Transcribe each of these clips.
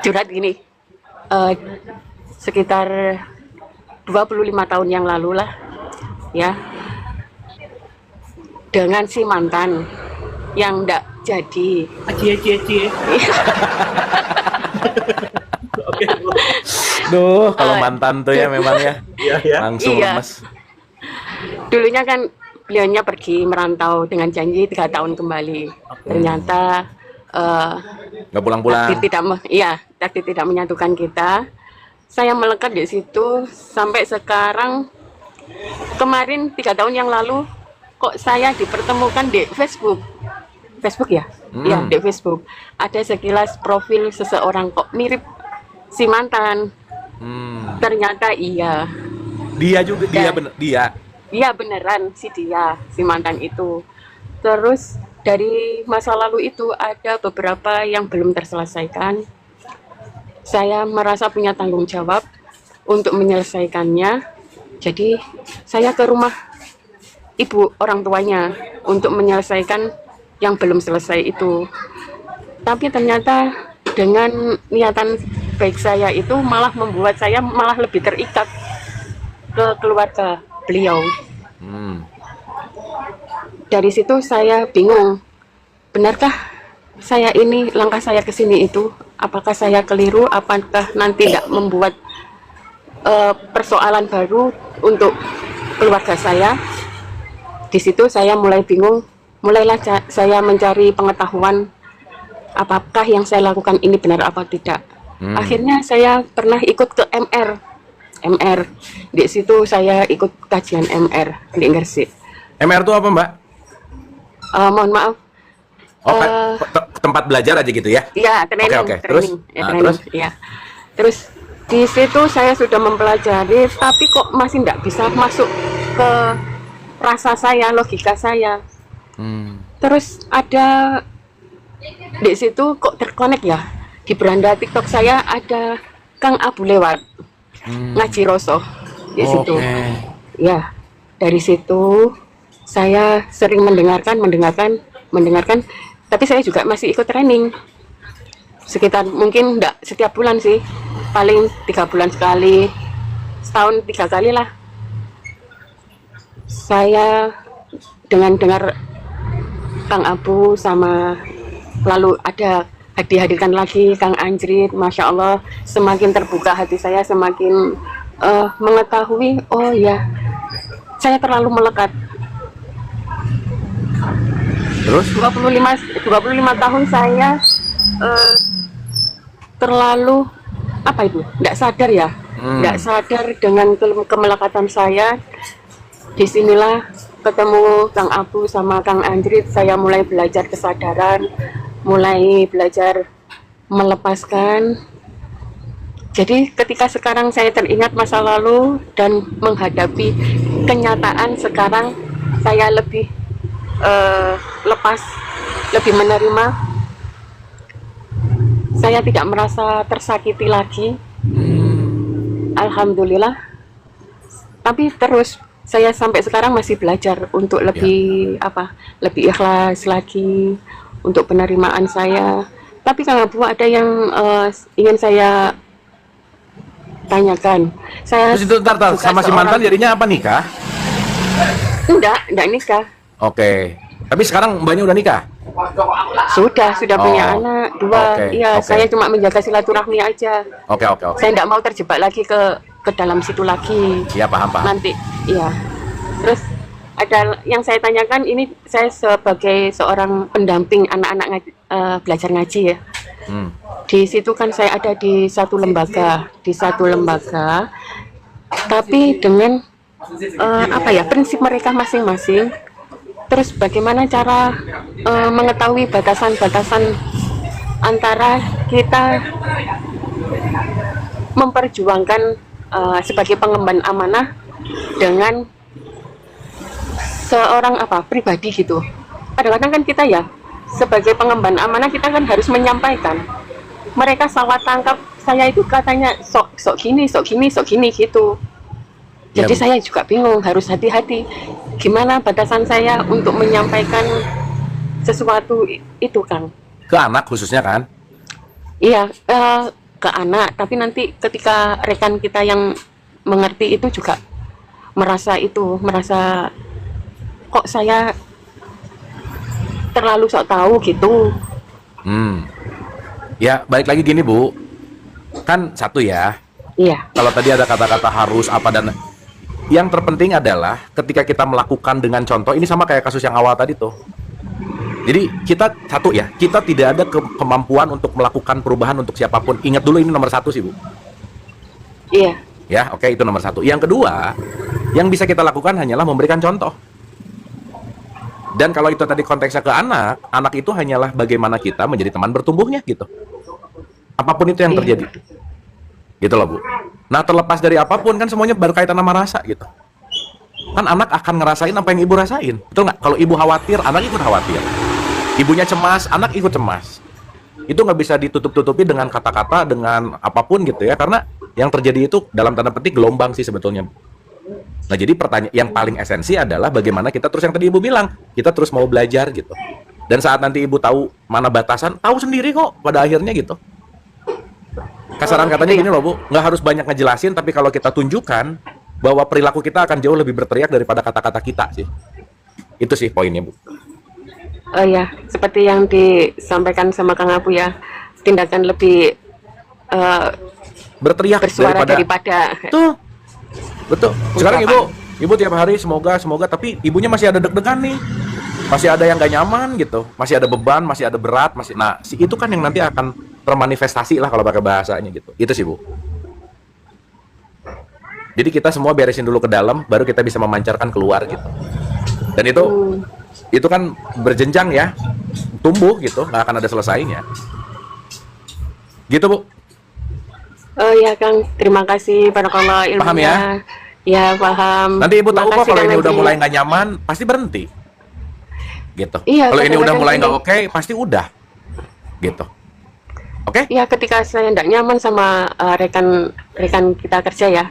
Curhat gini, eh, sekitar 25 tahun yang lalu lah, ya, dengan si mantan yang ndak jadi. Aci. Oke. Duh, kalau mantan tuh ya memang ya Iya ya. langsung Iya. lemes. Dulunya kan beliaunya pergi merantau dengan janji 3 tahun kembali. Ternyata Nggak pulang-pulang. takdir tidak menyatukan kita. Saya melekat di situ sampai sekarang. Kemarin 3 tahun yang lalu kok saya dipertemukan di Facebook. Facebook ya? Iya, di Facebook. Ada sekilas profil seseorang kok mirip si mantan. Ternyata iya. Dia juga dia Dan- bener dia. Iya beneran si mantan itu. Terus dari masa lalu itu ada beberapa yang belum terselesaikan. Saya merasa punya tanggung jawab untuk menyelesaikannya. Jadi saya ke rumah ibu orang tuanya untuk menyelesaikan yang belum selesai itu. Tapi ternyata dengan niatan baik saya itu malah membuat saya malah lebih terikat ke keluarga beliau. Dari situ saya bingung, benarkah langkah saya ke sini itu, apakah saya keliru, apakah nanti tidak membuat persoalan baru untuk keluarga saya. Di situ saya mulai bingung, mulailah saya mencari pengetahuan apakah yang saya lakukan ini benar apa tidak. Akhirnya saya pernah ikut ke MR. Di situ saya ikut kajian MR di Gresik. MR tuh apa, Mbak? Mohon maaf. Oh, tempat belajar aja gitu ya? Iya, training. Oke. Terus? Terus? Iya. Terus di situ saya sudah mempelajari, tapi kok masih tidak bisa masuk ke rasa saya, logika saya. Terus ada di situ kok terkonek ya, di beranda TikTok saya ada Kang Abu lewat ngaji roso di situ. Ya, dari situ saya sering mendengarkan, tapi saya juga masih ikut training. Sekitar mungkin enggak setiap bulan sih, paling 3 bulan sekali, setahun 3 kali lah. Saya dengan dengar Kang Abu sama lalu ada dihadirkan lagi Kang Anjrit, Masya Allah, semakin terbuka hati saya, semakin mengetahui, oh ya, saya terlalu melekat. Terus? 25 tahun saya terlalu apa itu? Nggak sadar ya, nggak sadar dengan kemelekatan saya. Disinilah ketemu Kang Abu sama Kang Anjrit, saya mulai belajar kesadaran, mulai belajar melepaskan. Jadi ketika sekarang saya teringat masa lalu dan menghadapi kenyataan sekarang, saya lebih lepas, lebih menerima. Saya tidak merasa tersakiti lagi. Alhamdulillah. Tapi terus saya sampai sekarang masih belajar untuk lebih lebih ikhlas lagi untuk penerimaan saya. Tapi Kang Abu ada yang ingin saya tanyakan. Saya Terus itu ntar sama si mantan jadinya apa, nikah? Enggak nikah. Oke. Tapi sekarang Mbaknya udah nikah? Sudah punya anak 2. Iya, saya cuma menjaga silaturahmi aja. Oke. Saya tidak mau terjebak lagi ke dalam situ lagi. Iya, paham. Nanti, iya. Terus ada yang saya tanyakan, ini saya sebagai seorang pendamping anak-anak belajar ngaji ya. Di situ kan saya ada di satu lembaga, tapi dengan prinsip mereka masing-masing. Terus bagaimana cara mengetahui batasan-batasan antara kita memperjuangkan sebagai pengemban amanah dengan seorang pribadi gitu. Kadang-kadang kan kita ya sebagai pengemban amanah kita kan harus menyampaikan. Mereka salah tangkap saya itu katanya sok gini gitu. Jadi saya juga bingung, harus hati-hati. Gimana batasan saya untuk menyampaikan sesuatu itu, Kang? Ke anak khususnya kan? Iya, ke anak, tapi nanti ketika rekan kita yang mengerti itu juga merasa kok saya terlalu sok tahu gitu. Hmm. Ya, balik lagi gini, Bu. Kan satu ya, Iya, kalau tadi ada kata-kata harus apa dan yang terpenting adalah ketika kita melakukan dengan contoh, ini sama kayak kasus yang awal tadi tuh. Jadi kita satu ya, kita tidak ada kemampuan untuk melakukan perubahan untuk siapapun. Ingat dulu ini nomor satu sih, Bu. iya, Ya, oke, itu nomor satu. Yang kedua, yang bisa kita lakukan hanyalah memberikan contoh. Dan kalau itu tadi konteksnya ke anak, anak itu hanyalah bagaimana kita menjadi teman bertumbuhnya gitu. Apapun itu yang iya, terjadi. Gitu loh, Bu. Nah, terlepas dari apapun kan semuanya berkaitan sama rasa gitu. Kan anak akan ngerasain apa yang ibu rasain. Betul nggak? Kalau ibu khawatir, anak ikut khawatir. Ibunya cemas, anak ikut cemas. Itu nggak bisa ditutup-tutupi dengan kata-kata, dengan apapun gitu ya. Karena yang terjadi itu dalam tanda petik gelombang sih sebetulnya. Nah, jadi pertanyaan yang paling esensi adalah bagaimana kita terus yang tadi ibu bilang, kita terus mau belajar gitu. Dan saat nanti ibu tahu mana batasan, tahu sendiri kok pada akhirnya gitu. Kasaran katanya gini loh, Bu, nggak harus banyak ngejelasin, tapi kalau kita tunjukkan bahwa perilaku kita akan jauh lebih berteriak daripada kata-kata kita sih. Itu sih poinnya, Bu. oh ya, seperti yang disampaikan sama Kang Abu ya, tindakan lebih eh, Berteriak bersuara daripada Tuh, betul. Sekarang ucapan. ibu tiap hari semoga, tapi ibunya masih ada deg-degan nih. Masih ada yang gak nyaman gitu. Masih ada beban, masih ada berat, nah, itu kan yang nanti akan termanifestasi lah kalau pakai bahasanya gitu. Itu sih, Bu. Jadi kita semua beresin dulu ke dalam, baru kita bisa memancarkan keluar gitu. Dan itu kan berjenjang ya, tumbuh gitu, nggak akan ada selesainya. Gitu, Bu. Oh ya Kang, terima kasih barakallah ilmunya. Paham ya? Ya paham. Nanti ibu tahu kok Makasih, kalau Kang ini udah Najib. mulai nggak nyaman, pasti berhenti. Gitu. Iya, Kalau ini udah kadang-kadang mulai nggak gini. oke, pasti udah. Gitu. Oke? Ya ketika saya tidak nyaman sama rekan kita kerja ya,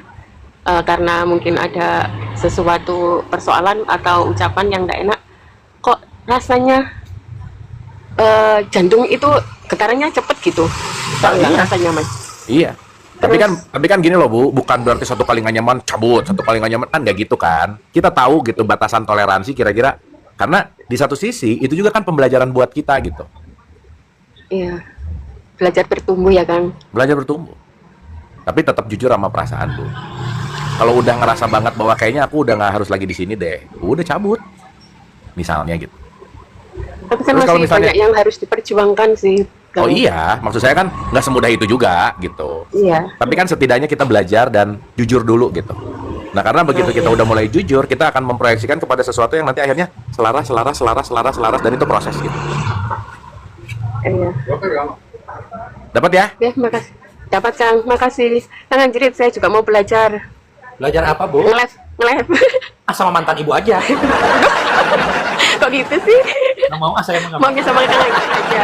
karena mungkin ada sesuatu persoalan atau ucapan yang tidak enak, kok rasanya jantung itu getarannya cepet gitu, kalau nggak Iya. ngerasa nyaman. Iya. Terus- Tapi kan gini loh, Bu, bukan berarti satu kali nggak nyaman cabut, satu kali nggak nyaman kan nggak gitu kan. Kita tahu gitu batasan toleransi kira-kira, karena di satu sisi itu juga kan pembelajaran buat kita gitu. Iya, belajar bertumbuh ya Kang. Belajar bertumbuh. Tapi tetap jujur sama perasaan tuh. Kalau udah ngerasa banget bahwa kayaknya aku udah nggak harus lagi di sini deh, udah cabut. Misalnya gitu. Tapi kan Terus kalau masih misalnya- banyak yang harus diperjuangkan sih. Oh Kang. iya, maksud saya kan nggak semudah itu juga gitu. Iya. Tapi kan setidaknya kita belajar dan jujur dulu gitu. Nah, karena begitu kita udah mulai jujur, kita akan memproyeksikan kepada sesuatu yang nanti akhirnya selaras dan itu proses gitu. Iya. Dapat ya? Ya, makasih. Dapat Kang, makasih. Kang Anjrit, saya juga mau belajar Belajar apa, Bu? nge-live. Ah, sama mantan ibu aja. Kok gitu sih? Nggak mau, saya mau nggak Mau mau. sama Kang Anjrit aja.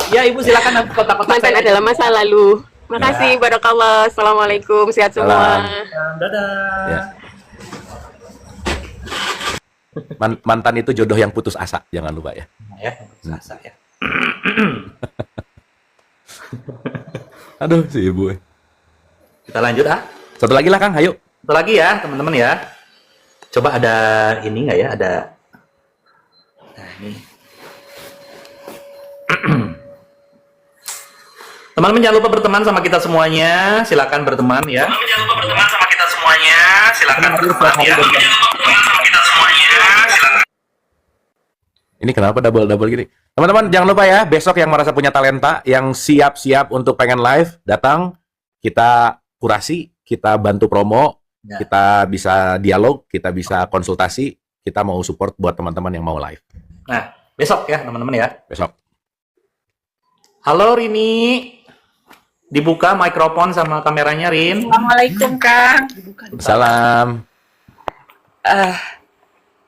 Ya, ibu silakan nanti kontak-kontak Mantan saya. adalah masa lalu. Makasih, barakallah. Assalamualaikum, sehat semua. Salam. Dadah. Ya. Mantan itu jodoh yang putus asa, jangan lupa ya. Nah, ya, sasa ya. Aduh, si ibu. Kita lanjut ah. Satu lagi lah, Kang, ayo. Satu lagi ya, teman-teman ya. Coba ada ini nggak ya? Ada. Nah, ini. Teman-teman jangan lupa berteman sama kita semuanya. Silakan berteman ya. Teman-teman jangan lupa berteman sama kita semuanya. Silakan berteman ya. Teman-teman jangan lupa berteman sama kita semuanya. Silakan. Ini kenapa double gini? Teman-teman, jangan lupa ya, besok yang merasa punya talenta, yang siap-siap untuk pengen live, datang, kita kurasi, kita bantu promo, Ya. kita bisa dialog, kita bisa konsultasi, kita mau support buat teman-teman yang mau live Nah, besok ya teman-teman ya. besok. Halo Rini. Dibuka mikrofon sama kameranya, Rin. Assalamualaikum, Kang. Salam.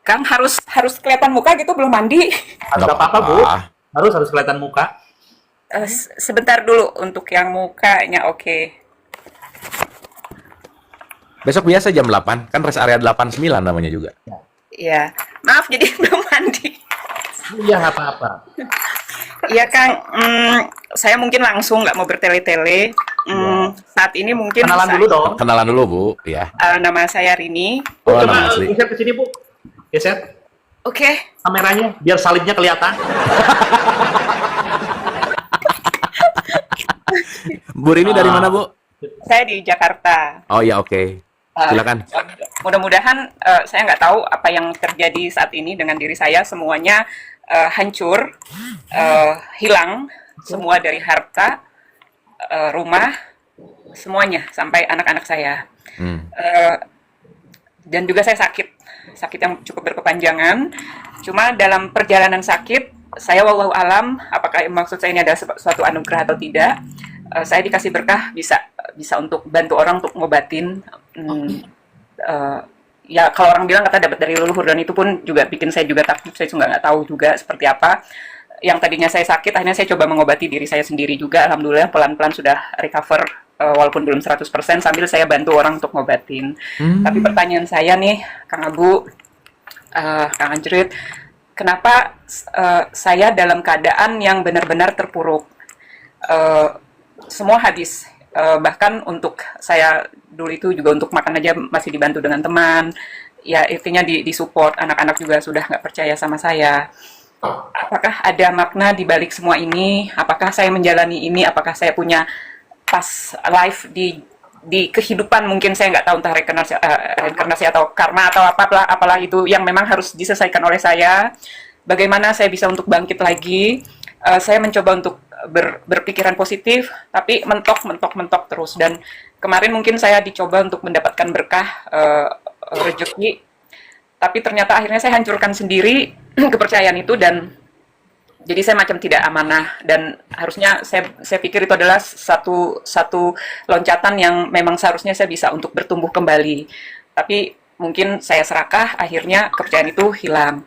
Kang harus kelihatan muka gitu, belum mandi. Harus Nggak apa-apa, Bu. apa-apa. Harus kelihatan muka. Sebentar dulu untuk yang mukanya, oke. Besok biasa jam 8, kan rest area 89 namanya juga. Iya. Maaf jadi belum mandi. Iya, nggak apa-apa. Iya Kang, saya mungkin langsung nggak mau bertele-tele. Saat ini mungkin Kenalan dulu dong. Kenalan dulu, Bu, ya. Nama saya Rini. Oh, Coba nama asli. geser ke sini, Bu. Geser Oke, kameranya biar salibnya kelihatan. Bu Rini dari mana, Bu? saya di Jakarta. Oh ya, oke. Silakan. Mudah-mudahan saya nggak tahu apa yang terjadi saat ini dengan diri saya. Semuanya hancur, hilang, semua dari harta, rumah, semuanya sampai anak-anak saya. Dan juga saya sakit yang cukup berkepanjangan. Cuma dalam perjalanan sakit, saya wallahu alam, apakah maksud saya ini adalah suatu anugerah atau tidak, saya dikasih berkah bisa untuk bantu orang untuk ngobatin. Ya kalau orang bilang kata dapat dari leluhur, dan itu pun juga bikin saya juga takjub. Saya juga nggak tahu juga seperti apa. Yang tadinya saya sakit, akhirnya saya coba mengobati diri saya sendiri juga. Alhamdulillah pelan-pelan sudah recover, walaupun belum 100% sambil saya bantu orang untuk ngobatin. Tapi pertanyaan saya nih, Kang Abu, Kang Anjrit, kenapa saya dalam keadaan yang benar-benar terpuruk? Semua habis. Bahkan untuk saya dulu itu juga untuk makan aja masih dibantu dengan teman. Ya intinya disupport, anak-anak juga sudah nggak percaya sama saya. Apakah ada makna di balik semua ini? Apakah saya menjalani ini? Apakah saya punya pas life di kehidupan, mungkin saya nggak tahu entah reinkarnasi atau karma atau apalah itu yang memang harus diselesaikan oleh saya. Bagaimana saya bisa untuk bangkit lagi? Saya mencoba untuk berpikiran positif, tapi mentok terus. Dan kemarin mungkin saya dicoba untuk mendapatkan berkah rezeki, tapi ternyata akhirnya saya hancurkan sendiri kepercayaan itu, dan jadi saya macam tidak amanah. Dan harusnya saya pikir itu adalah satu loncatan yang memang seharusnya saya bisa untuk bertumbuh kembali. Tapi mungkin saya serakah, akhirnya kepercayaan itu hilang.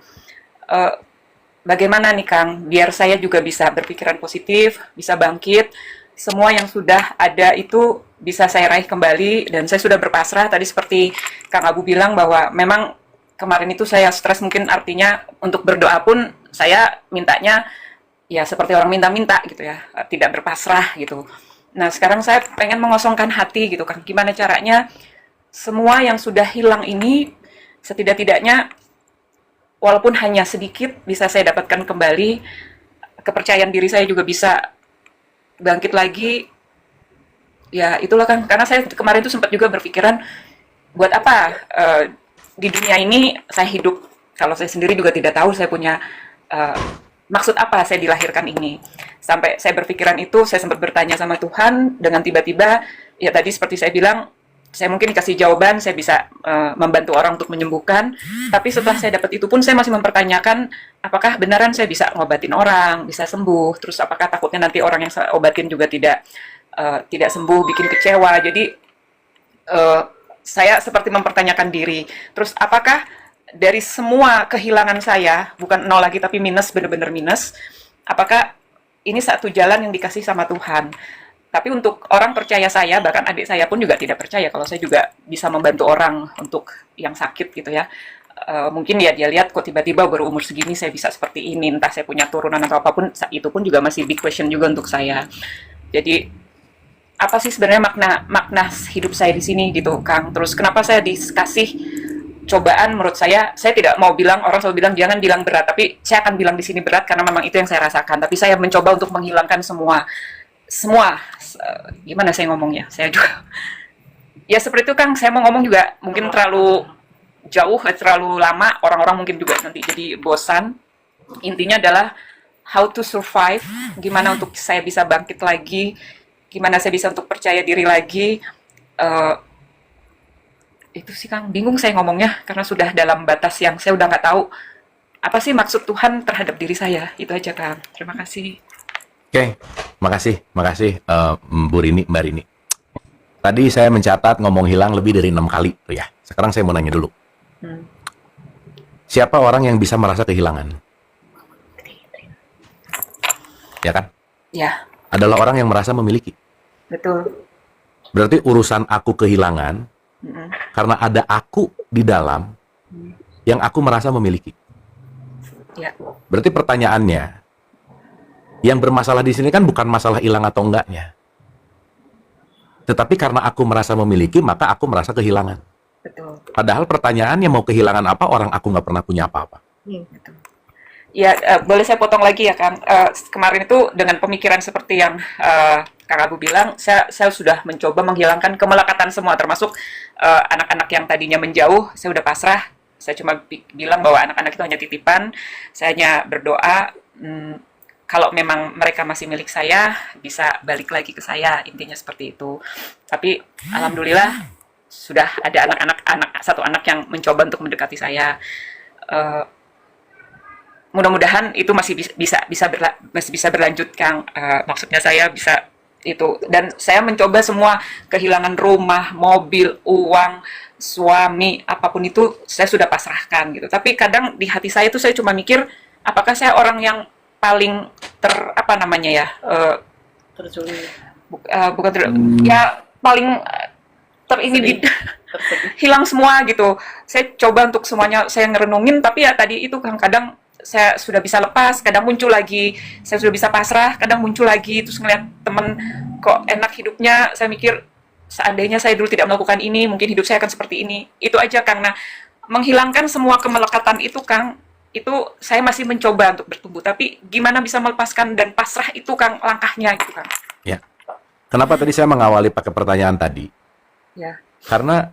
Bagaimana nih Kang, biar saya juga bisa berpikiran positif, bisa bangkit, semua yang sudah ada itu bisa saya raih kembali, dan saya sudah berpasrah. Tadi seperti Kang Abu bilang bahwa memang kemarin itu saya stres, mungkin artinya untuk berdoa pun saya mintanya ya seperti orang minta-minta gitu ya, tidak berpasrah gitu. Nah sekarang saya pengen mengosongkan hati gitu Kang, gimana caranya semua yang sudah hilang ini setidak-tidaknya walaupun hanya sedikit bisa saya dapatkan kembali, kepercayaan diri saya juga bisa bangkit lagi. Ya itulah Kang, karena saya kemarin itu sempat juga berpikiran, buat apa di dunia ini saya hidup, kalau saya sendiri juga tidak tahu saya punya maksud apa saya dilahirkan ini. Sampai saya berpikiran itu, saya sempat bertanya sama Tuhan, dengan tiba-tiba, ya tadi seperti saya bilang, saya mungkin dikasih jawaban, saya bisa membantu orang untuk menyembuhkan. Tapi setelah saya dapat itu pun saya masih mempertanyakan, apakah benaran saya bisa ngobatin orang, bisa sembuh. Terus apakah takutnya nanti orang yang saya obatin juga tidak sembuh, bikin kecewa. Jadi saya seperti mempertanyakan diri. Terus apakah dari semua kehilangan saya, bukan nol lagi tapi minus, benar-benar minus, apakah ini satu jalan yang dikasih sama Tuhan? Tapi untuk orang percaya saya, bahkan adik saya pun juga tidak percaya kalau saya juga bisa membantu orang untuk yang sakit gitu ya. Mungkin ya dia lihat kok tiba-tiba baru umur segini saya bisa seperti ini, entah saya punya turunan atau apapun, itu pun juga masih big question juga untuk saya. Jadi apa sih sebenarnya makna hidup saya di sini gitu Kang? Terus kenapa saya dikasih cobaan? Menurut saya tidak mau bilang, orang selalu bilang jangan bilang berat, tapi saya akan bilang di sini berat karena memang itu yang saya rasakan. Tapi saya mencoba untuk menghilangkan semua gimana saya ngomongnya, saya juga ya seperti itu Kang. Saya mau ngomong juga mungkin terlalu jauh, terlalu lama, orang-orang mungkin juga nanti jadi bosan. Intinya adalah how to survive, gimana untuk saya bisa bangkit lagi, gimana saya bisa untuk percaya diri lagi. Itu sih Kang, bingung saya ngomongnya karena sudah dalam batas yang saya udah nggak tahu apa sih maksud Tuhan terhadap diri saya. Itu aja Kang, terima kasih. Oke, makasih Bu Rini, Mbak Rini. Tadi saya mencatat ngomong hilang lebih dari 6 kali tuh ya. Sekarang saya mau nanya dulu. Siapa orang yang bisa merasa kehilangan? Ya kan? Ya, Adalah orang yang merasa memiliki. betul. Berarti urusan aku kehilangan karena ada aku di dalam yang aku merasa memiliki. Ya, Berarti pertanyaannya, Yang bermasalah di sini kan bukan masalah hilang atau enggaknya. Tetapi karena aku merasa memiliki, maka aku merasa kehilangan. Betul. Padahal pertanyaannya mau kehilangan apa, orang aku nggak pernah punya apa-apa. Betul. Ya, boleh saya potong lagi ya, Kang. Kemarin itu dengan pemikiran seperti yang Kang Abu bilang, saya sudah mencoba menghilangkan kemelekatan semua, termasuk anak-anak yang tadinya menjauh, saya udah pasrah. Saya cuma bilang bahwa anak-anak itu hanya titipan, saya hanya berdoa, kalau memang mereka masih milik saya, bisa balik lagi ke saya, intinya seperti itu. Tapi, alhamdulillah, sudah ada satu anak yang mencoba untuk mendekati saya. Mudah-mudahan itu masih bisa berlanjut, Kang. Maksudnya saya bisa itu, dan saya mencoba semua, kehilangan rumah, mobil, uang, suami, apapun itu saya sudah pasrahkan gitu. Tapi kadang di hati saya itu saya cuma mikir, apakah saya orang yang paling ya paling hilang semua gitu. Saya coba untuk semuanya saya ngerenungin, tapi ya tadi itu kadang saya sudah bisa lepas, kadang muncul lagi, saya sudah bisa pasrah, kadang muncul lagi, terus ngeliat temen kok enak hidupnya, saya mikir seandainya saya dulu tidak melakukan ini, mungkin hidup saya akan seperti ini. Itu aja, Kang. Nah, menghilangkan semua kemelekatan itu, Kang, itu saya masih mencoba untuk bertumbuh, tapi gimana bisa melepaskan dan pasrah itu, Kang, langkahnya gitu, Kang. Ya. Kenapa tadi saya mengawali pakai pertanyaan tadi? Ya. Karena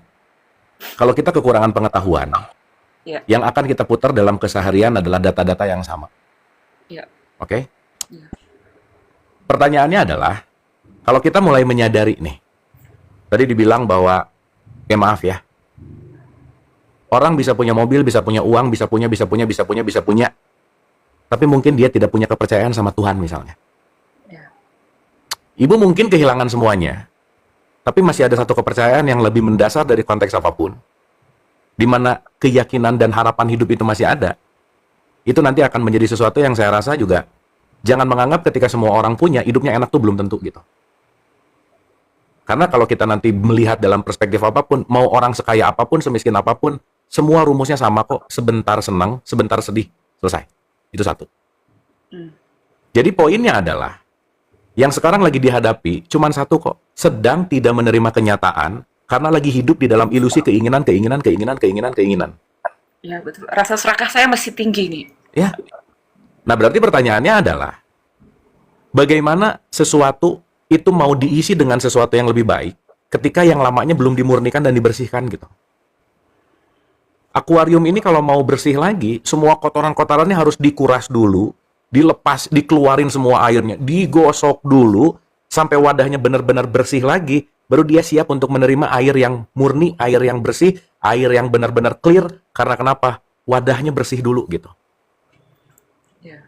kalau kita kekurangan pengetahuan, Ya. yang akan kita putar dalam keseharian adalah data-data yang sama. Ya. Oke? Ya. Pertanyaannya adalah, kalau kita mulai menyadari nih, tadi dibilang bahwa, maaf ya, orang bisa punya mobil, bisa punya uang, bisa punya, tapi mungkin dia tidak punya kepercayaan sama Tuhan misalnya. Ya. Ibu mungkin kehilangan semuanya, tapi masih ada satu kepercayaan yang lebih mendasar dari konteks apapun, di mana keyakinan dan harapan hidup itu masih ada. Itu nanti akan menjadi sesuatu yang saya rasa juga, jangan menganggap ketika semua orang punya, hidupnya enak tuh belum tentu gitu. Karena kalau kita nanti melihat dalam perspektif apapun, mau orang sekaya apapun, semiskin apapun, semua rumusnya sama kok, sebentar senang, sebentar sedih, selesai. Itu satu. Jadi poinnya adalah, yang sekarang lagi dihadapi, cuman satu kok, sedang tidak menerima kenyataan, karena lagi hidup di dalam ilusi keinginan. Ya, betul. Rasa serakah saya masih tinggi nih. Ya. Nah, berarti pertanyaannya adalah, bagaimana sesuatu itu mau diisi dengan sesuatu yang lebih baik, ketika yang lamanya belum dimurnikan dan dibersihkan gitu. Akuarium ini kalau mau bersih lagi, semua kotoran-kotorannya harus dikuras dulu, dilepas, dikeluarin semua airnya, digosok dulu, sampai wadahnya benar-benar bersih lagi, baru dia siap untuk menerima air yang murni, air yang bersih, air yang benar-benar clear. Karena kenapa? Wadahnya bersih dulu gitu. Ya.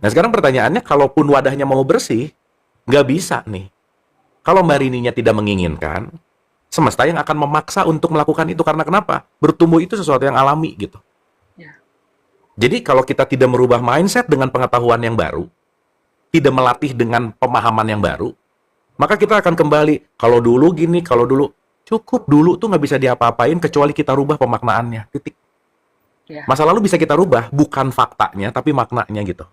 Nah sekarang pertanyaannya, kalaupun wadahnya mau bersih, nggak bisa nih. Kalau Mbak Rininya tidak menginginkan, semesta yang akan memaksa untuk melakukan itu. Karena kenapa? Bertumbuh itu sesuatu yang alami gitu. Ya. Jadi kalau kita tidak merubah mindset dengan pengetahuan yang baru, tidak melatih dengan pemahaman yang baru, maka kita akan kembali, kalau dulu gini, kalau dulu, cukup dulu tuh nggak bisa diapa-apain kecuali kita rubah pemaknaannya, titik. Ya. Masa lalu bisa kita rubah, bukan faktanya, tapi maknanya gitu.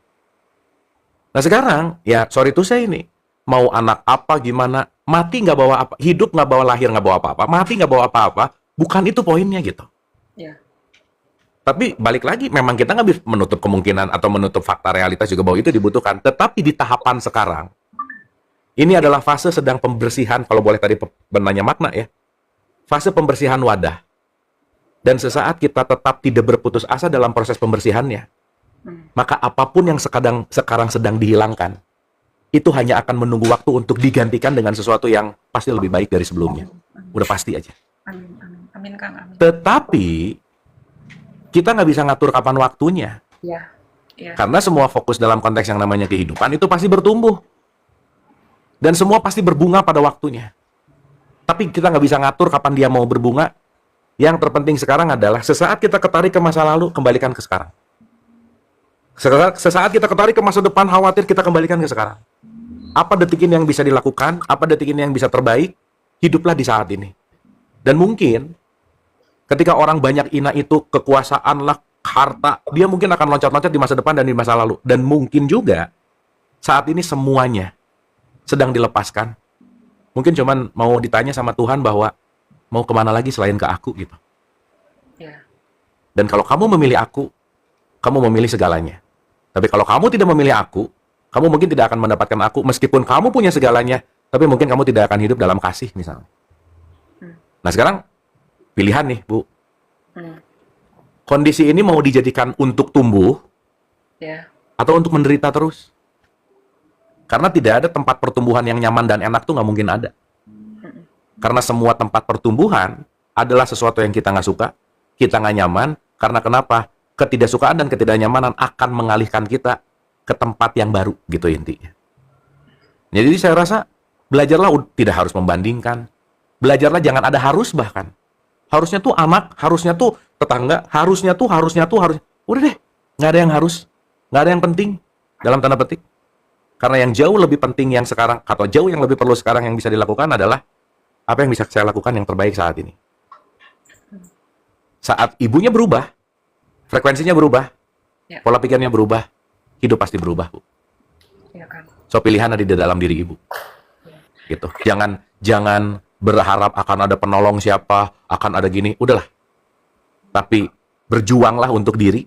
Nah sekarang, ya sorry to say ini, mau anak apa, gimana, mati nggak bawa apa, hidup nggak bawa lahir nggak bawa apa-apa, mati nggak bawa apa-apa, bukan itu poinnya gitu. Ya. Tapi balik lagi, memang kita nggak bisa menutup kemungkinan atau menutup fakta realitas juga bahwa itu dibutuhkan. Tetapi di tahapan sekarang, ini adalah fase sedang pembersihan, kalau boleh tadi benarnya makna ya, fase pembersihan wadah. Dan sesaat kita tetap tidak berputus asa dalam proses pembersihannya, maka apapun yang sekarang sedang dihilangkan, itu hanya akan menunggu waktu untuk digantikan dengan sesuatu yang pasti lebih baik dari sebelumnya. Udah pasti aja. Amin, amin. Amin, Kang. Amin. Tetapi, kita nggak bisa ngatur kapan waktunya. Ya. Ya. Karena semua fokus dalam konteks yang namanya kehidupan itu pasti bertumbuh. Dan semua pasti berbunga pada waktunya. Tapi kita nggak bisa ngatur kapan dia mau berbunga. Yang terpenting sekarang adalah sesaat kita ketarik ke masa lalu, kembalikan ke sekarang. Sesaat kita ketarik ke masa depan, khawatir, kita kembalikan ke sekarang. Apa detik ini yang bisa dilakukan, apa detik ini yang bisa terbaik, hiduplah di saat ini. Dan mungkin, ketika orang banyak ina itu, kekuasaan lah, harta, dia mungkin akan loncat-loncat di masa depan dan di masa lalu. Dan mungkin juga, saat ini semuanya sedang dilepaskan. Mungkin cuman mau ditanya sama Tuhan bahwa mau kemana lagi selain ke aku gitu. Ya. Dan kalau kamu memilih aku, kamu memilih segalanya. Tapi kalau kamu tidak memilih aku, kamu mungkin tidak akan mendapatkan aku meskipun kamu punya segalanya, tapi mungkin kamu tidak akan hidup dalam kasih misalnya. Nah sekarang pilihan nih Bu. Kondisi ini mau dijadikan untuk tumbuh Ya. atau untuk menderita terus? Karena tidak ada tempat pertumbuhan yang nyaman dan enak tuh nggak mungkin ada. Karena semua tempat pertumbuhan adalah sesuatu yang kita nggak suka, kita nggak nyaman. Karena kenapa? Ketidaksukaan dan ketidaknyamanan akan mengalihkan kita ke tempat yang baru, gitu intinya. Jadi saya rasa belajarlah tidak harus membandingkan. Belajarlah jangan ada harus bahkan. Harusnya tuh anak, harusnya tuh tetangga, harusnya tuh. Udah deh, nggak ada yang harus, nggak ada yang penting dalam tanda petik. Karena yang jauh lebih penting yang sekarang, atau jauh yang lebih perlu sekarang yang bisa dilakukan adalah apa yang bisa saya lakukan yang terbaik saat ini. Saat ibunya berubah, frekuensinya berubah, Ya. pola pikirnya berubah, hidup pasti berubah, Bu. Ya kan. So pilihan ada di dalam diri ibu. Gitu. Jangan berharap akan ada penolong siapa, akan ada gini, udahlah. Tapi berjuanglah untuk diri.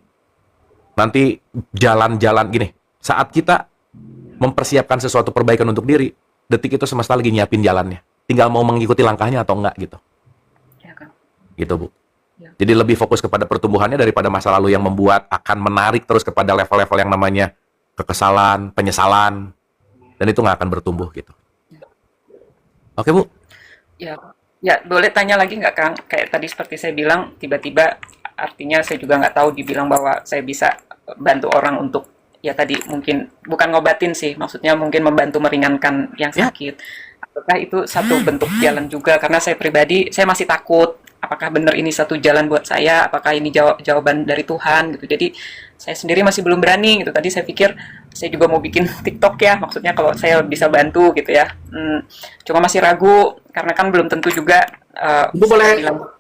Nanti jalan-jalan gini. Saat kita mempersiapkan sesuatu perbaikan untuk diri, detik itu semesta lagi nyiapin jalannya. Tinggal mau mengikuti langkahnya atau enggak gitu. Ya kan. Gitu, Bu. Ya. Jadi lebih fokus kepada pertumbuhannya daripada masa lalu yang membuat akan menarik terus kepada level-level yang namanya kekesalan, penyesalan, dan itu nggak akan bertumbuh gitu. Oke, Bu. Ya, ya boleh tanya lagi nggak Kang? Kayak tadi seperti saya bilang, tiba-tiba artinya saya juga nggak tahu dibilang bahwa saya bisa bantu orang untuk, ya tadi mungkin bukan ngobatin sih, maksudnya mungkin membantu meringankan yang Ya. sakit. Apakah itu satu bentuk jalan juga? Karena saya pribadi, saya masih takut. Apakah benar ini satu jalan buat saya? Apakah ini jawaban dari Tuhan gitu? Jadi saya sendiri masih belum berani gitu. Tadi saya pikir saya juga mau bikin TikTok ya, maksudnya kalau saya bisa bantu gitu ya. Cuma masih ragu karena kan belum tentu juga. Bu boleh, bilang,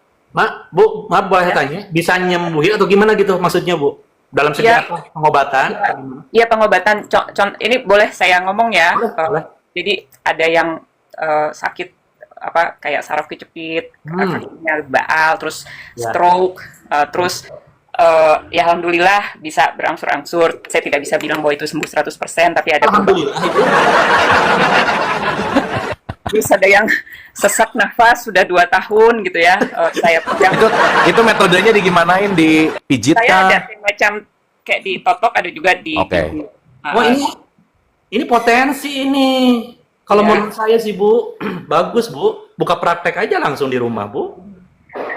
Bu, maaf boleh Ya. tanya, bisa nyembuhin atau gimana gitu maksudnya Bu? Dalam segi Ya. apa? Pengobatan? Iya pengobatan. Ini boleh saya ngomong ya? Boleh. Jadi ada yang sakit apa kayak saraf kejepit, kakinya baal, terus Ya. stroke, terus ya alhamdulillah bisa berangsur-angsur. Saya tidak bisa bilang bahwa itu sembuh 100%, tapi ada Alhamdulillah. terus ada yang sesak nafas sudah 2 tahun gitu ya. Saya pegang, Itu metodenya digimanain? Dipijit saya ada kah? semacam kayak ditotok, ada juga di. Oke. Wah ini potensi ini. Kalau Ya. menurut saya sih Bu, bagus Bu. Buka praktek aja langsung di rumah Bu.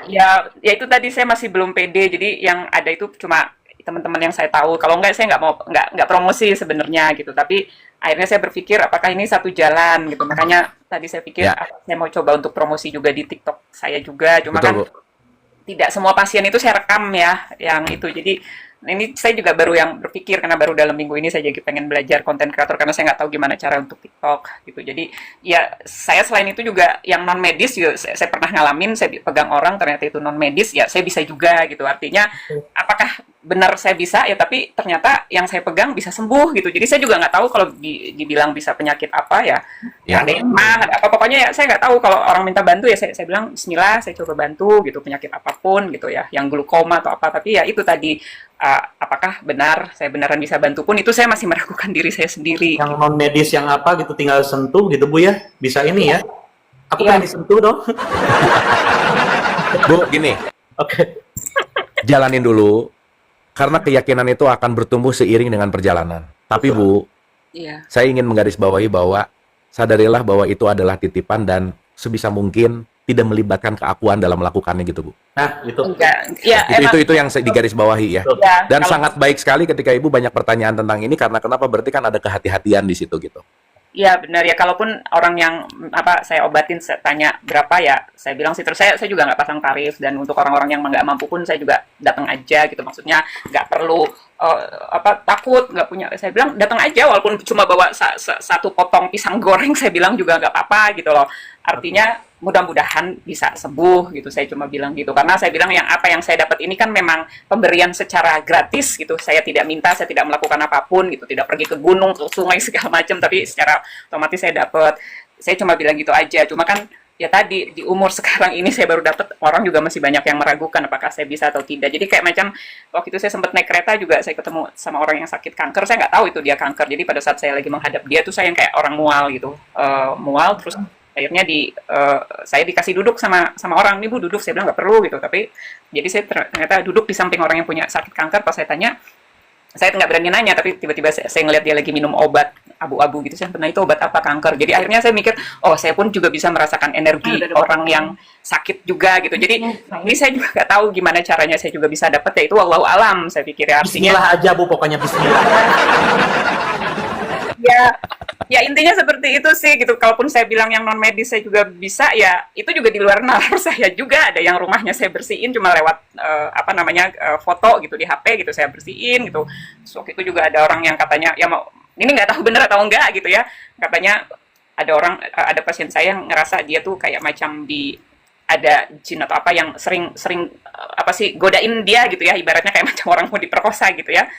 Ya itu tadi saya masih belum pede. Jadi yang ada itu cuma teman-teman yang saya tahu. Kalau enggak saya nggak mau nggak promosi sebenarnya gitu. Tapi akhirnya saya berpikir apakah ini satu jalan gitu. Makanya tadi saya pikir Ya. saya mau coba untuk promosi juga di TikTok saya juga. Cuma Betul, kan Bu. tidak semua pasien itu saya rekam ya yang itu. Jadi ini saya juga baru yang berpikir karena baru dalam minggu ini saya jadi pengen belajar konten kreator karena saya nggak tahu gimana cara untuk TikTok gitu. Jadi ya saya selain itu juga yang non medis juga saya pernah ngalamin, saya pegang orang ternyata itu non medis, ya saya bisa juga gitu. Artinya apakah benar saya bisa ya, tapi ternyata yang saya pegang bisa sembuh gitu. Jadi saya juga nggak tahu kalau dibilang bisa penyakit apa ya. Ya. Ada yang mah, ada apa, pokoknya ya saya nggak tahu. Kalau orang minta bantu ya saya bilang Bismillah, saya coba bantu gitu, penyakit apapun gitu ya, yang glukoma atau apa. Tapi ya itu tadi apakah benar saya beneran bisa bantu pun itu saya masih meragukan diri saya sendiri. Yang non medis yang apa gitu tinggal sentuh gitu Bu ya. Bisa ini ya. Aku Iya. pengen disentuh dong. Bu, gini. Oke. Jalanin dulu. Karena keyakinan itu akan bertumbuh seiring dengan perjalanan. Tapi Bu, Iya. saya ingin menggarisbawahi bahwa sadarilah bahwa itu adalah titipan dan sebisa mungkin tidak melibatkan keakuan dalam melakukannya gitu, Bu. Nah, itu. Enggak. Ya emang. Itu yang saya digarisbawahi ya. Ya, Dan kalau- sangat baik sekali ketika Ibu banyak pertanyaan tentang ini karena kenapa? Berarti kan ada kehati-hatian di situ gitu. Ya benar ya, kalaupun orang yang apa saya obatin, saya tanya berapa ya, saya bilang sih terus saya juga nggak pasang tarif, dan untuk orang-orang yang nggak mampu pun saya juga datang aja gitu, maksudnya nggak perlu takut, nggak punya, saya bilang datang aja walaupun cuma bawa satu potong pisang goreng, saya bilang juga nggak apa-apa gitu loh, artinya mudah-mudahan bisa sembuh gitu, saya cuma bilang gitu, karena saya bilang yang apa yang saya dapat ini kan memang pemberian secara gratis gitu, saya tidak minta, saya tidak melakukan apapun gitu, tidak pergi ke gunung, ke sungai segala macam, tapi secara otomatis saya dapat, saya cuma bilang gitu aja, cuma kan ya tadi di umur sekarang ini saya baru dapat, orang juga masih banyak yang meragukan apakah saya bisa atau tidak. Jadi kayak macam waktu itu saya sempat naik kereta juga, saya ketemu sama orang yang sakit kanker, saya nggak tahu itu dia kanker. Jadi pada saat saya lagi menghadap dia tuh saya yang kayak orang mual gitu, mual, terus akhirnya saya dikasih duduk sama orang, nih Bu duduk, saya bilang nggak perlu gitu, tapi jadi saya ternyata duduk di samping orang yang punya sakit kanker. Pas saya tanya, saya nggak berani nanya, tapi tiba-tiba saya ngeliat dia lagi minum obat abu-abu gitu, saya pernah itu obat apa kanker. Jadi akhirnya saya mikir, oh saya pun juga bisa merasakan energi orang yang sakit juga gitu. Jadi ini saya juga nggak tahu gimana caranya saya juga bisa dapat, ya itu wallahu alam, saya pikir ya, artinya Bismillah aja Bu, pokoknya bismillah. ya intinya seperti itu sih gitu. Kalaupun saya bilang yang non medis saya juga bisa, ya itu juga di luar nalar saya juga. Ada yang rumahnya saya bersihin cuma lewat foto gitu di HP gitu, saya bersihin gitu. So itu juga ada orang yang katanya ya mau, ini nggak tahu bener atau enggak gitu ya, katanya ada pasien saya yang ngerasa dia tuh kayak macam ada jin atau apa yang sering godain dia gitu ya, ibaratnya kayak macam orang mau diperkosa gitu ya.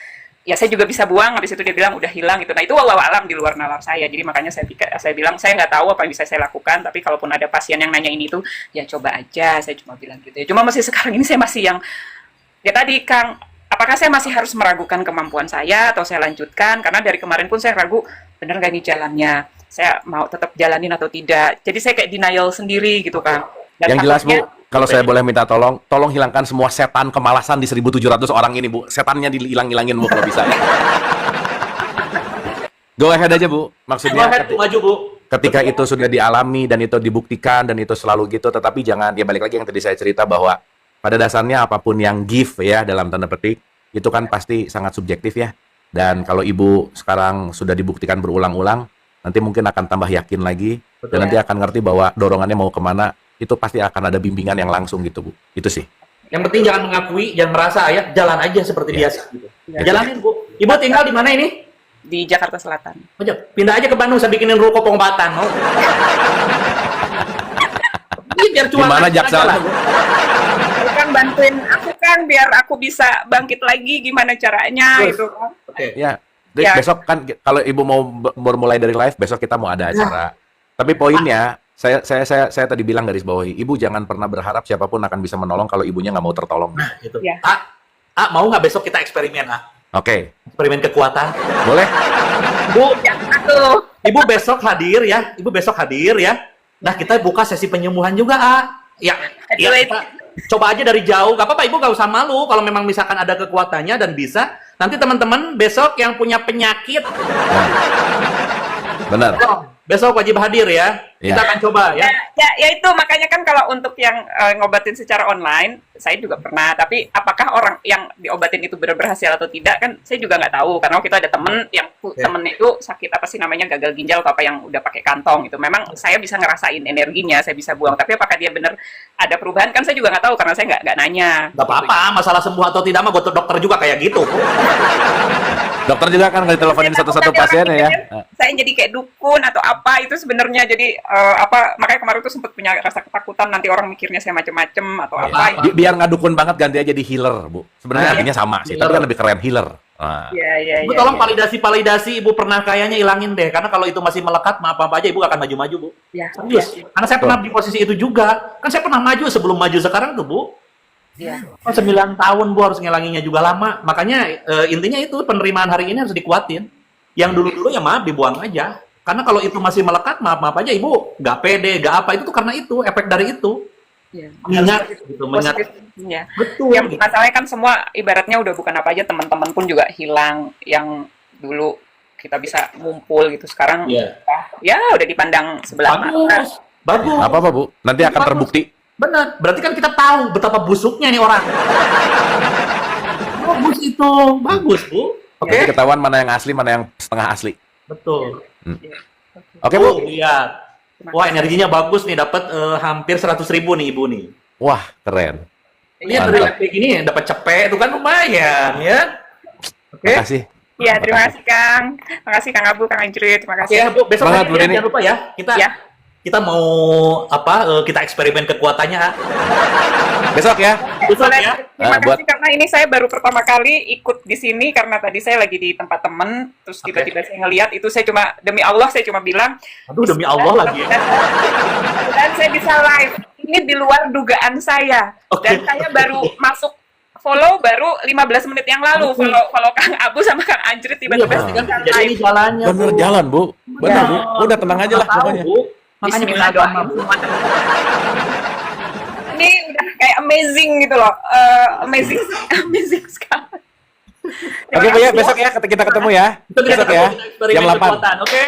Ya saya juga bisa buang, habis itu dia bilang udah hilang gitu. Nah itu wallahu alam di luar nalar saya. Jadi makanya saya bilang saya nggak tahu apa yang bisa saya lakukan, tapi kalaupun ada pasien yang nanya ini tuh ya coba aja, saya cuma bilang gitu ya. Cuma masih sekarang ini saya masih yang ya tadi Kang, apakah saya masih harus meragukan kemampuan saya atau saya lanjutkan, karena dari kemarin pun saya ragu bener nggak nih jalannya, saya mau tetap jalanin atau tidak. Jadi saya kayak denial sendiri gitu Kang. Dan Yang jelas Bu, takutnya, kalau saya boleh minta tolong hilangkan semua setan kemalasan di 1.700 orang ini Bu. Setannya dihilang-hilangin Bu kalau bisa ya. Go ahead aja Bu. Maksudnya Maju Bu. ketika itu sudah dialami dan itu dibuktikan dan itu selalu gitu, tetapi jangan, ya balik lagi yang tadi saya cerita bahwa pada dasarnya apapun yang give ya dalam tanda petik, itu kan pasti sangat subjektif ya. Dan kalau Ibu sekarang sudah dibuktikan berulang-ulang, nanti mungkin akan tambah yakin lagi, dan nanti akan ngerti bahwa dorongannya mau kemana, itu pasti akan ada bimbingan yang langsung gitu Bu. Itu sih. Yang penting jangan mengakui, jangan merasa ya, jalan aja seperti biasa gitu. Ya. Jalanin Bu. Ibu tinggal di mana ini? di Jakarta Selatan. Aja, pindah aja ke Bandung, saya bikinin ruko Pongbatan. Mau? Ini biar cuan. Gimana aja Jaksa? lah. Kan bantuin aku kan biar aku bisa bangkit lagi, gimana caranya Terus. itu kan. Oke. Ya, Ya. besok kan kalau Ibu mau mulai dari live, besok kita mau ada acara. Tapi poinnya, saya tadi bilang garis bawahi, Ibu jangan pernah berharap siapapun akan bisa menolong kalau ibunya nggak mau tertolong. Nah, gitu. Ya. Mau nggak besok kita eksperimen, Oke, Eksperimen kekuatan. boleh? Bu, Aduh. Ibu besok hadir ya. Ibu besok hadir ya. Nah, kita buka sesi penyembuhan juga, Ya, ya Aduh, kita coba aja dari jauh. Gak apa-apa, Ibu gak usah malu. Kalau memang misalkan ada kekuatannya dan bisa, nanti teman-teman besok yang punya penyakit, Benar. besok wajib hadir ya. Ya. Kita akan coba ya. Ya itu makanya kan kalau untuk yang ngobatin secara online, saya juga pernah. Tapi apakah orang yang diobatin itu benar berhasil atau tidak kan saya juga nggak tahu. Karena waktu itu ada temen yang temennya itu sakit apa sih namanya, gagal ginjal atau apa, yang udah pakai kantong gitu. Memang saya bisa ngerasain energinya, saya bisa buang. Tapi apakah dia benar ada perubahan kan saya juga nggak tahu karena saya nggak nanya. Gak apa-apa, masalah sembuh atau tidak mah gue dokter juga kayak gitu. Dokter juga kan nggak diteleponin satu-satu pasien ya. Saya jadi kayak dukun atau apa itu sebenarnya, jadi makanya kemarin tuh sempat punya rasa ketakutan nanti orang mikirnya saya macem-macem atau apa. Biar nggak dukun banget, ganti aja di healer, Bu. Sebenarnya artinya sama sih, tapi kan lebih keren healer. Nah. Iya. Ibu tolong validasi Ibu pernah kayaknya ilangin deh, karena kalau itu masih melekat, apa-apa aja Ibu akan maju-maju, Bu. Ya. Serius. Karena saya pernah di posisi itu juga. Kan saya pernah maju sebelum maju sekarang tuh, Bu. Iya. 9 tahun Bu harus ngilanginnya juga lama. Makanya intinya itu penerimaan hari ini harus dikuatin. Yang dulu-dulu ya maaf dibuang aja. Karena kalau itu masih melekat, maaf aja Ibu nggak pede, nggak apa, itu tuh karena itu, efek dari itu. Iya. Mengingat gitu, mengingat. Ya. Betul. Yang masalahnya kan semua ibaratnya udah bukan apa aja, teman-teman pun juga hilang yang dulu kita bisa ngumpul gitu, sekarang Iya. ya udah dipandang sebelah mata. Bagus. Bagus. Apa-apa, Bu? Nanti akan terbukti. Benar. Berarti kan kita tahu betapa busuknya nih orang. Bagus itu. Bagus, Bu. Oke? Nanti ketahuan mana yang asli, mana yang setengah asli. Betul. Oke, Bu. Lihat. Wah, energinya bagus nih, dapat hampir 100.000 nih Ibu nih. Wah, keren. Lihat dari kayak gini dapat cepet itu kan lumayan ya. Oke. Makasih. Iya, terima kasih Kang. Terima kasih Kang Abu, Kang Anjrit, terima kasih. Ya, Bu, besok Semangat, lagi Bu ya, Deni. jangan lupa ya. Ya. Kita mau kita eksperimen kekuatannya. Besok ya. Besok Boleh. ya. Terima buat- kasih karena ini saya baru pertama kali ikut di sini karena tadi saya lagi di tempat temen, terus tiba-tiba saya ngelihat itu, saya cuma demi Allah saya cuma bilang, Aduh, demi Allah lagi ya. dan saya bisa live. Ini di luar dugaan saya. Oke. Dan saya baru masuk follow baru 15 menit yang lalu, follow Kang Abu sama Kang Anjrit Iya, tiba-tiba pasti kan bisa jadi ini live. jalannya. Bener Bu. jalan, Bu. Bener, Bu. Udah tenang aja lah Tahu, pokoknya. Bu. Makanya Bismillah, punya doain agama, Bu. semua teman. Ini udah kayak amazing gitu loh. Amazing amazing sekali. Oke, Bu ya, besok ya kita ketemu ya. Kita Besok ketemu, ya. kita eksperimen Jam 8. kekuatan, oke?